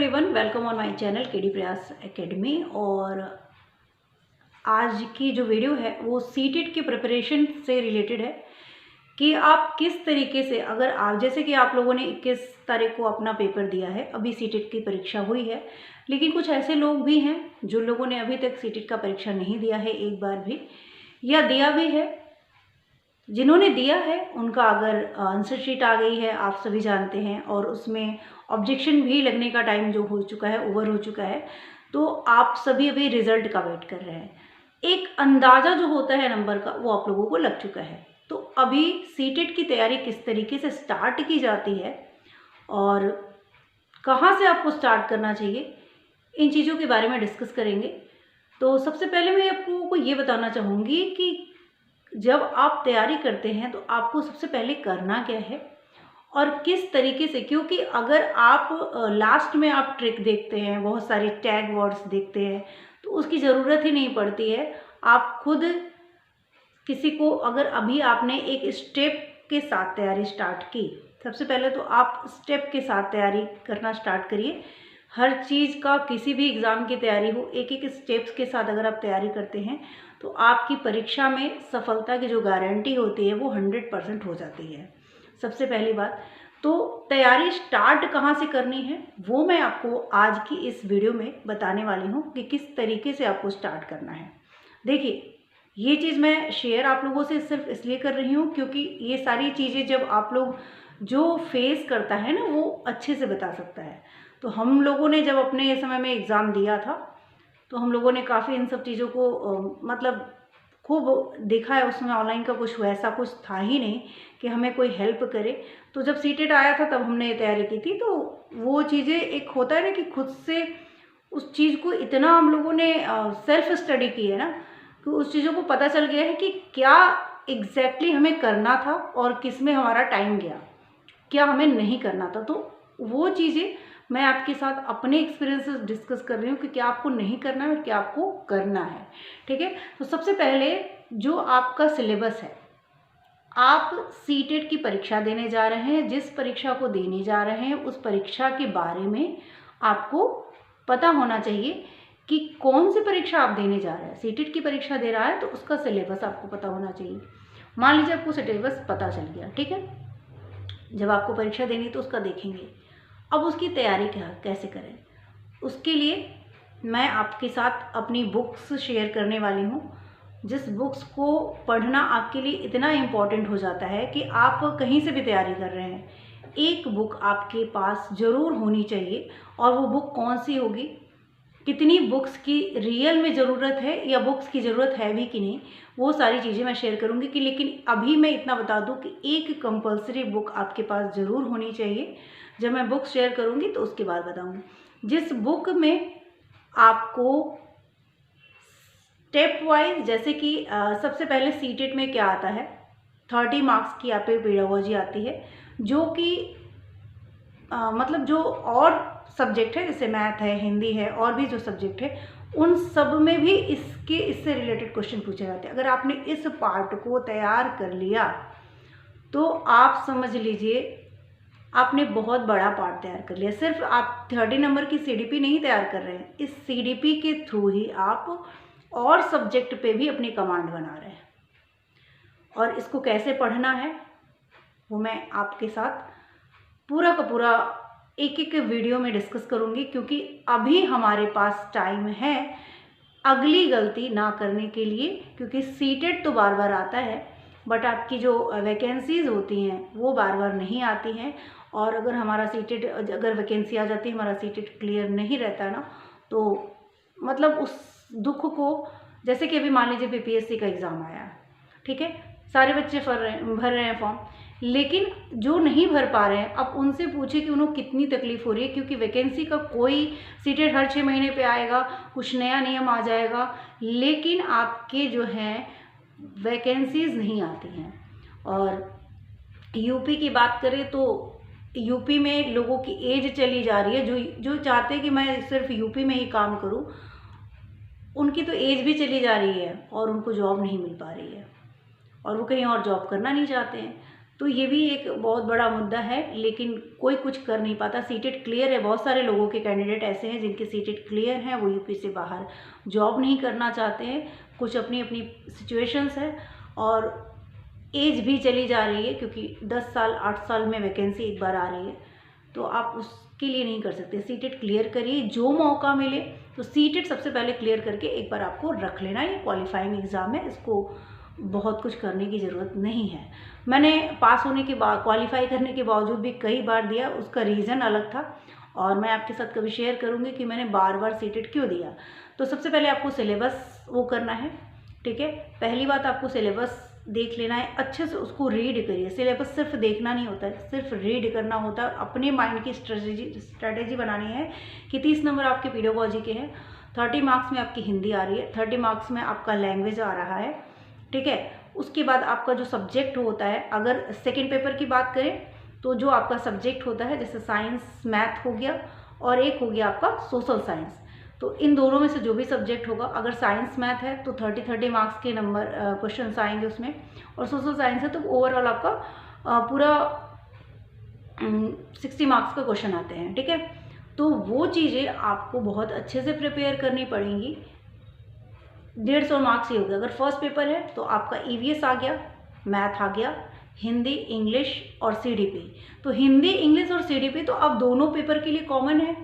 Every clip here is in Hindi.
Everyone, welcome on my channel KD प्रयास एकेडमी। और आज की जो वीडियो है वो सीटेट की प्रिपरेशन से रिलेटेड है कि आप किस तरीके से, अगर आप जैसे कि आप लोगों ने 21 तारीख को अपना पेपर दिया है, अभी सीटेट की परीक्षा हुई है, लेकिन कुछ ऐसे लोग भी हैं जो लोगों ने अभी तक सीटेट का परीक्षा नहीं दिया है एक बार भी, या दिया भी है। जिन्होंने दिया है उनका अगर आंसर शीट आ गई है, आप सभी जानते हैं, और उसमें ऑब्जेक्शन भी लगने का टाइम जो हो चुका है, ओवर हो चुका है, तो आप सभी अभी रिजल्ट का वेट कर रहे हैं। एक अंदाज़ा जो होता है नंबर का वो आप लोगों को लग चुका है। तो अभी सीटेट की तैयारी किस तरीके से स्टार्ट की जाती है और कहाँ से आपको स्टार्ट करना चाहिए, इन चीज़ों के बारे में डिस्कस करेंगे। तो सबसे पहले मैं आप लोगों को ये बताना चाहूँगी कि जब आप तैयारी करते हैं तो आपको सबसे पहले करना क्या है और किस तरीके से, क्योंकि अगर आप लास्ट में आप ट्रिक देखते हैं, बहुत सारे टैग वर्ड्स देखते हैं, तो उसकी ज़रूरत ही नहीं पड़ती है। आप खुद किसी को, अगर अभी आपने एक स्टेप के साथ तैयारी स्टार्ट की, सबसे पहले तो आप स्टेप के साथ तैयारी करना स्टार्ट करिए। हर चीज़ का, किसी भी एग्ज़ाम की तैयारी हो, एक एक स्टेप्स के साथ अगर आप तैयारी करते हैं तो आपकी परीक्षा में सफलता की जो गारंटी होती है वो 100% हो जाती है। सबसे पहली बात तो तैयारी स्टार्ट कहाँ से करनी है वो मैं आपको आज की इस वीडियो में बताने वाली हूँ कि किस तरीके से आपको स्टार्ट करना है। देखिए, ये चीज़ मैं शेयर आप लोगों से सिर्फ इसलिए कर रही हूँ क्योंकि ये सारी चीज़ें जब आप लोग जो फेस करता है ना वो अच्छे से बता सकता है। तो हम लोगों ने जब अपने समय में एग्ज़ाम दिया था तो हम लोगों ने काफ़ी इन सब चीज़ों को मतलब खूब देखा है। उसमें ऑनलाइन का कुछ वैसा कुछ था ही नहीं कि हमें कोई हेल्प करे। तो जब सीटेट आया था तब हमने तैयारी की थी। तो वो चीज़ें, एक होता है ना कि खुद से उस चीज़ को इतना हम लोगों ने सेल्फ स्टडी की है ना कि उस चीज़ों को पता चल गया है कि क्या एग्जैक्टली हमें करना था और किस में हमारा टाइम गया, क्या हमें नहीं करना था। तो वो चीज़ें मैं आपके साथ अपने एक्सपीरियंसेस डिस्कस कर रही हूँ कि क्या आपको नहीं करना है और क्या आपको करना है। ठीक है, तो सबसे पहले जो आपका सिलेबस है, आप सीटेट की परीक्षा देने जा रहे हैं, जिस परीक्षा को देने जा रहे हैं उस परीक्षा के बारे में आपको पता होना चाहिए कि कौन सी परीक्षा आप देने जा रहे हैं। सीटेट की परीक्षा दे रहा है तो उसका सिलेबस आपको पता होना चाहिए। मान लीजिए आपको सिलेबस पता चल गया, ठीक है, जब आपको परीक्षा देनी तो उसका देखेंगे। अब उसकी तैयारी कैसे करें, उसके लिए मैं आपके साथ अपनी बुक्स शेयर करने वाली हूँ, जिस बुक्स को पढ़ना आपके लिए इतना इम्पॉर्टेंट हो जाता है कि आप कहीं से भी तैयारी कर रहे हैं, एक बुक आपके पास ज़रूर होनी चाहिए। और वो बुक कौन सी होगी, कितनी बुक्स की रियल में ज़रूरत है या बुक्स की ज़रूरत है भी कि नहीं, वो सारी चीज़ें मैं शेयर करूँगी कि लेकिन अभी मैं इतना बता दूँ कि एक कंपलसरी बुक आपके पास ज़रूर होनी चाहिए। जब मैं बुक शेयर करूँगी तो उसके बाद बताऊँगी। जिस बुक में आपको स्टेप वाइज, जैसे कि सबसे पहले सीटेट में क्या आता है, 30 मार्क्स की आपकी पेडागोजी आती है, जो कि मतलब जो और सब्जेक्ट है जैसे मैथ है, हिंदी है, और भी जो सब्जेक्ट है उन सब में भी इससे रिलेटेड क्वेश्चन पूछे जाते हैं। अगर आपने इस पार्ट को तैयार कर लिया तो आप समझ लीजिए आपने बहुत बड़ा पार्ट तैयार कर लिया। सिर्फ आप 30 नंबर की सीडीपी नहीं तैयार कर रहे हैं, इस सीडीपी के थ्रू ही आप और सब्जेक्ट पे भी अपनी कमांड बना रहे हैं। और इसको कैसे पढ़ना है वो मैं आपके साथ पूरा का पूरा एक एक वीडियो में डिस्कस करूँगी, क्योंकि अभी हमारे पास टाइम है अगली गलती ना करने के लिए। क्योंकि सीटेट तो बार बार आता है बट आपकी जो वैकेंसीज़ होती हैं वो बार बार नहीं आती हैं। और अगर हमारा सीटेट, अगर वैकेंसी आ जाती है, हमारा सीटेट क्लियर नहीं रहता ना, तो मतलब उस दुख को, जैसे कि अभी मान लीजिए बीपीएससी का एग्ज़ाम आया है, ठीक है, सारे बच्चे भर रहे हैं फॉर्म, लेकिन जो नहीं भर पा रहे हैं, अब उनसे पूछे कि उन्हें कितनी तकलीफ़ हो रही है। क्योंकि वैकेंसी का कोई, सीटेट हर 6 महीने पे आएगा, कुछ नया नियम आ जाएगा, लेकिन आपके जो हैं वैकेंसीज़ नहीं आती हैं। और यूपी की बात करें तो यूपी में लोगों की एज चली जा रही है, जो चाहते हैं कि मैं सिर्फ यूपी में ही काम करूं, उनकी तो एज भी चली जा रही है और उनको जॉब नहीं मिल पा रही है और वो कहीं और जॉब करना नहीं चाहते हैं। तो ये भी एक बहुत बड़ा मुद्दा है, लेकिन कोई कुछ कर नहीं पाता। सीटेट क्लियर है, बहुत सारे लोगों के कैंडिडेट ऐसे हैं जिनके सीटेट क्लियर हैं, वो यूपी से बाहर जॉब नहीं करना चाहते हैं। कुछ अपनी अपनी सिचुएशंस है और एज भी चली जा रही है, क्योंकि 10 साल 8 साल में वैकेंसी एक बार आ रही है, तो आप उसके लिए नहीं कर सकते। सीटेट क्लियर करिए, जो मौका मिले तो सीटेट सबसे पहले क्लियर करके एक बार आपको रख लेना। ये क्वालिफाइंग एग्ज़ाम है, इसको बहुत कुछ करने की ज़रूरत नहीं है। मैंने पास होने के बाद, क्वालिफाई करने के बावजूद भी कई बार दिया, उसका रीज़न अलग था और मैं आपके साथ कभी शेयर करूँगी कि मैंने बार बार सीटेट क्यों दिया। तो सबसे पहले आपको सिलेबस वो करना है, ठीक है। पहली बात, आपको सिलेबस देख लेना है, अच्छे से उसको रीड करिए। सिलेबस सिर्फ देखना नहीं होता है, सिर्फ रीड करना होता है। अपने माइंड की स्ट्रेटेजी बनानी है कि 30 नंबर आपके पीडियोलॉजी के हैं, 30 मार्क्स में आपकी हिंदी आ रही है, 30 मार्क्स में आपका लैंग्वेज आ रहा है, ठीक है। उसके बाद आपका जो सब्जेक्ट होता है, अगर सेकेंड पेपर की बात करें तो जो आपका सब्जेक्ट होता है, जैसे साइंस मैथ हो गया और एक हो गया आपका सोशल साइंस, तो इन दोनों में से जो भी सब्जेक्ट होगा, अगर साइंस मैथ है तो 30 मार्क्स के नंबर क्वेश्चन आएंगे उसमें, और सोशल साइंस है तो ओवरऑल आपका पूरा 60 मार्क्स का क्वेश्चन आते हैं, ठीक है। तो वो चीज़ें आपको बहुत अच्छे से प्रिपेयर करनी पड़ेंगी। 150 मार्क्स ही हो गया। अगर फर्स्ट पेपर है तो आपका ईवीएस आ गया, मैथ आ गया, हिंदी, इंग्लिश और सीडीपी। तो हिंदी, इंग्लिश और सीडीपी तो अब दोनों पेपर के लिए कॉमन है,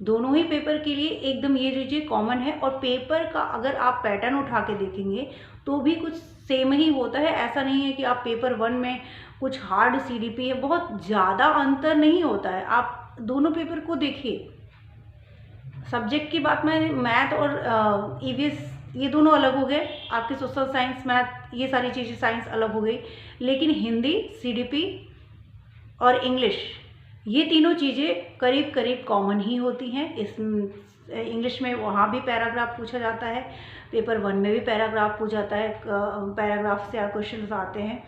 दोनों ही पेपर के लिए एकदम ये चीज़ें कॉमन है। और पेपर का अगर आप पैटर्न उठा के देखेंगे तो भी कुछ सेम ही होता है। ऐसा नहीं है कि आप पेपर 1 में कुछ हार्ड सीडीपी है, बहुत ज़्यादा अंतर नहीं होता है। आप दोनों पेपर को देखिए। सब्जेक्ट की बात में मैथ और ईवीएस ये दोनों अलग हो गए, आपके सोशल साइंस, मैथ, ये सारी चीज़ें साइंस अलग हो गई, लेकिन हिंदी, सीडीपी और इंग्लिश ये तीनों चीज़ें करीब करीब कॉमन ही होती हैं। इस इंग्लिश में वहाँ भी पैराग्राफ पूछा जाता है, पेपर 1 में भी पैराग्राफ पूछा जाता है, पैराग्राफ से क्वेश्चन आते हैं।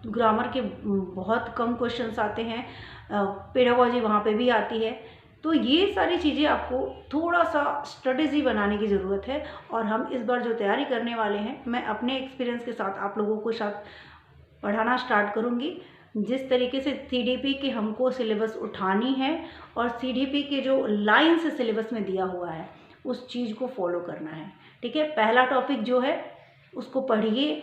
ग्रामर के बहुत कम क्वेश्चंस आते हैं, पेडागोजी वहाँ पे भी आती है। तो ये सारी चीज़ें आपको थोड़ा सा स्ट्रेटेजी बनाने की ज़रूरत है। और हम इस बार जो तैयारी करने वाले हैं, मैं अपने एक्सपीरियंस के साथ आप लोगों को साथ पढ़ाना स्टार्ट करूँगी। जिस तरीके से सीडीपी के हमको सिलेबस उठानी है और सीडीपी के जो लाइन से सिलेबस में दिया हुआ है उस चीज़ को फॉलो करना है, ठीक है। पहला टॉपिक जो है उसको पढ़िए,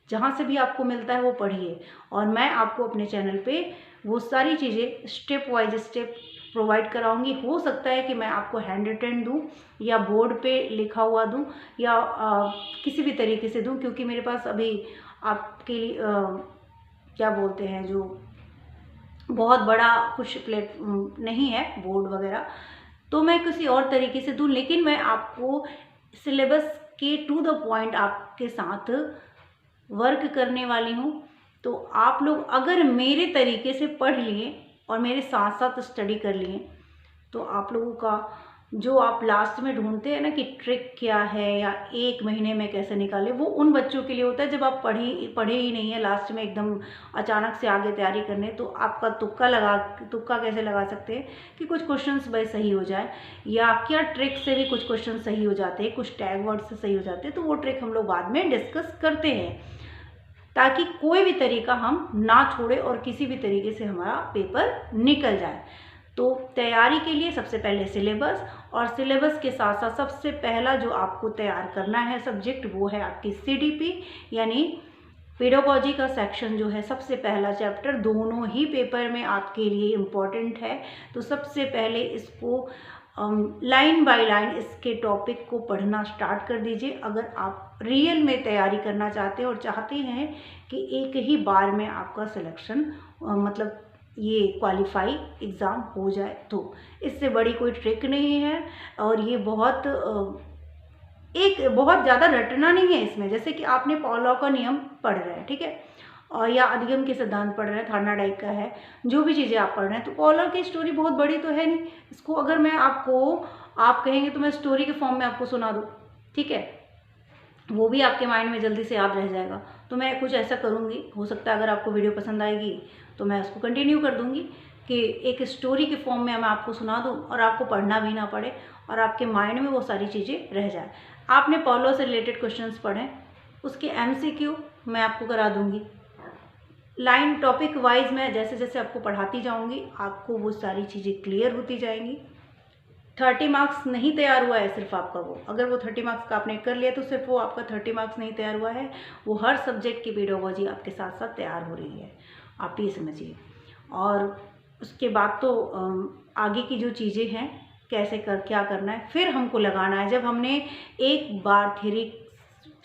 जहाँ से भी आपको मिलता है वो पढ़िए, और मैं आपको अपने चैनल पे वो सारी चीज़ें स्टेप वाइज स्टेप प्रोवाइड कराऊंगी। हो सकता है कि मैं आपको हैंड रिटन दूँ या बोर्ड पे लिखा हुआ दूँ या किसी भी तरीके से दूँ, क्योंकि मेरे पास अभी आपके लिए क्या बोलते हैं, जो बहुत बड़ा कुछ प्लेट नहीं है बोर्ड वगैरह, तो मैं किसी और तरीके से दूँ। लेकिन मैं आपको सिलेबस के टू द पॉइंट आपके साथ वर्क करने वाली हूँ। तो आप लोग अगर मेरे तरीके से पढ़ लिए और मेरे साथ साथ स्टडी कर लिए तो आप लोगों का जो आप लास्ट में ढूंढते हैं ना कि ट्रिक क्या है या 1 महीने में कैसे निकाले, वो उन बच्चों के लिए होता है जब आप पढ़े ही नहीं है, लास्ट में एकदम अचानक से आगे तैयारी करने। तो आपका तुक्का कैसे लगा सकते हैं कि कुछ क्वेश्चंस भाई सही हो जाए, या क्या ट्रिक से भी कुछ क्वेश्चन सही हो जाते हैं, कुछ टैग वर्ड से सही हो जाते हैं। तो वो ट्रिक हम लोग बाद में डिस्कस करते हैं, ताकि कोई भी तरीका हम ना छोड़े और किसी भी तरीके से हमारा पेपर निकल जाए। तो तैयारी के लिए सबसे पहले सिलेबस, और सिलेबस के साथ साथ सबसे पहला जो आपको तैयार करना है सब्जेक्ट वो है आपकी सीडीपी, यानी पेडागोजी का सेक्शन जो है सबसे पहला चैप्टर। दोनों ही पेपर में आपके लिए इम्पॉर्टेंट है। तो सबसे पहले इसको लाइन बाय लाइन इसके टॉपिक को पढ़ना स्टार्ट कर दीजिए, अगर आप रियल में तैयारी करना चाहते हैं और चाहते हैं कि एक ही बार में आपका सिलेक्शन मतलब ये क्वालिफाई एग्ज़ाम हो जाए। तो इससे बड़ी कोई ट्रिक नहीं है, और ये बहुत ज़्यादा रटना नहीं है इसमें। जैसे कि आपने पॉलो का नियम पढ़ रहे हैं, ठीक है, और या अधिगम के सिद्धांत पढ़ रहे हैं, थार्नाडाइक का है, जो भी चीज़ें आप पढ़ रहे हैं, तो पॉलर की स्टोरी बहुत बड़ी तो है नहीं। इसको अगर मैं आप कहेंगे तो मैं स्टोरी के फॉर्म में आपको सुना दूँ, ठीक है, वो भी आपके माइंड में जल्दी से याद रह जाएगा। तो मैं कुछ ऐसा करूँगी, हो सकता है अगर आपको वीडियो पसंद आएगी तो मैं उसको कंटिन्यू कर दूँगी कि एक स्टोरी के फॉर्म में मैं आपको सुना दूँ और आपको पढ़ना भी ना पड़े और आपके माइंड में वो सारी चीज़ें रह जाए। आपने पॉलो से रिलेटेड क्वेश्चंस पढ़ें, उसके MCQ मैं आपको करा दूँगी। लाइन टॉपिक वाइज मैं जैसे जैसे आपको पढ़ाती जाऊंगी आपको वो सारी चीज़ें क्लियर होती जाएंगी। 30 मार्क्स नहीं तैयार हुआ है सिर्फ आपका वो, अगर वो 30 मार्क्स का आपने कर लिया तो सिर्फ वो आपका 30 मार्क्स नहीं तैयार हुआ है, वो हर सब्जेक्ट की पेडागोजी आपके साथ साथ तैयार हो रही है, आप ये समझिए। और उसके बाद तो आगे की जो चीज़ें हैं कैसे क्या करना है फिर हमको लगाना है। जब हमने एक बार थ्योरी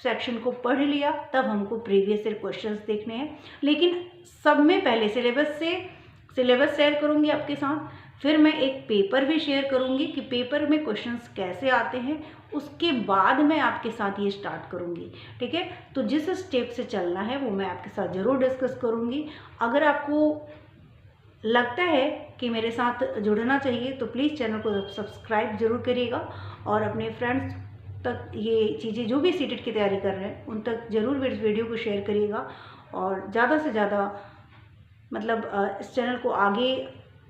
सेक्शन को पढ़ लिया तब हमको प्रीवियस ईयर क्वेश्चंस देखने हैं, लेकिन सब में पहले सिलेबस शेयर करूँगी आपके साथ, फिर मैं एक पेपर भी शेयर करूँगी कि पेपर में क्वेश्चंस कैसे आते हैं, उसके बाद मैं आपके साथ ये स्टार्ट करूँगी। ठीक है, तो जिस स्टेप से चलना है वो मैं आपके साथ ज़रूर डिस्कस करूँगी। अगर आपको लगता है कि मेरे साथ जुड़ना चाहिए तो प्लीज़ चैनल को सब्सक्राइब जरूर करिएगा और अपने फ्रेंड्स तक ये चीज़ें जो भी सीटेट की तैयारी कर रहे हैं उन तक ज़रूर इस वीडियो को शेयर करिएगा और ज़्यादा से ज़्यादा मतलब इस चैनल को आगे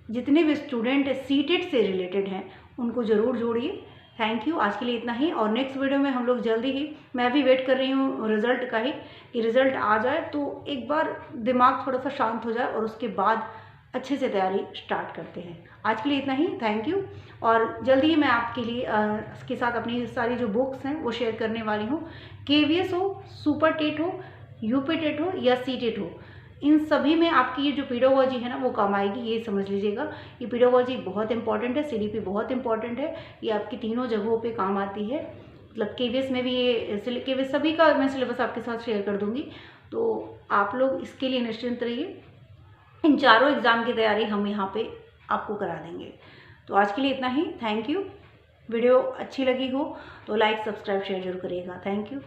जितने भी स्टूडेंट सीटेट से रिलेटेड हैं उनको ज़रूर जोड़िए। थैंक यू, आज के लिए इतना ही और नेक्स्ट वीडियो में हम लोग जल्दी ही, मैं भी वेट कर रही हूँ रिज़ल्ट का ही कि रिज़ल्ट आ जाए तो एक बार दिमाग थोड़ा सा शांत हो जाए और उसके बाद अच्छे से तैयारी स्टार्ट करते हैं। आज के लिए इतना ही, थैंक यू। और जल्दी ही मैं आपके लिए इसके साथ अपनी सारी जो बुक्स हैं वो शेयर करने वाली हूँ। KVS हो, सुपर टेट हो, यूपी टेट हो या सीटेट हो, इन सभी में आपकी ये जो पेडागोजी है ना वो काम आएगी, ये समझ लीजिएगा। ये पेडागोजी बहुत इंपॉर्टेंट है, CDP बहुत इंपॉर्टेंट है, ये आपकी तीनों जगहों पे काम आती है। मतलब KVS में भी ये KVS सभी का मैं सिलेबस आपके साथ शेयर कर दूँगी, तो आप लोग इसके लिए निश्चिंत रहिए। इन चारों एग्ज़ाम की तैयारी हम यहाँ पे आपको करा देंगे। तो आज के लिए इतना ही, थैंक यू। वीडियो अच्छी लगी हो तो लाइक सब्सक्राइब शेयर जरूर करिएगा। Thank you.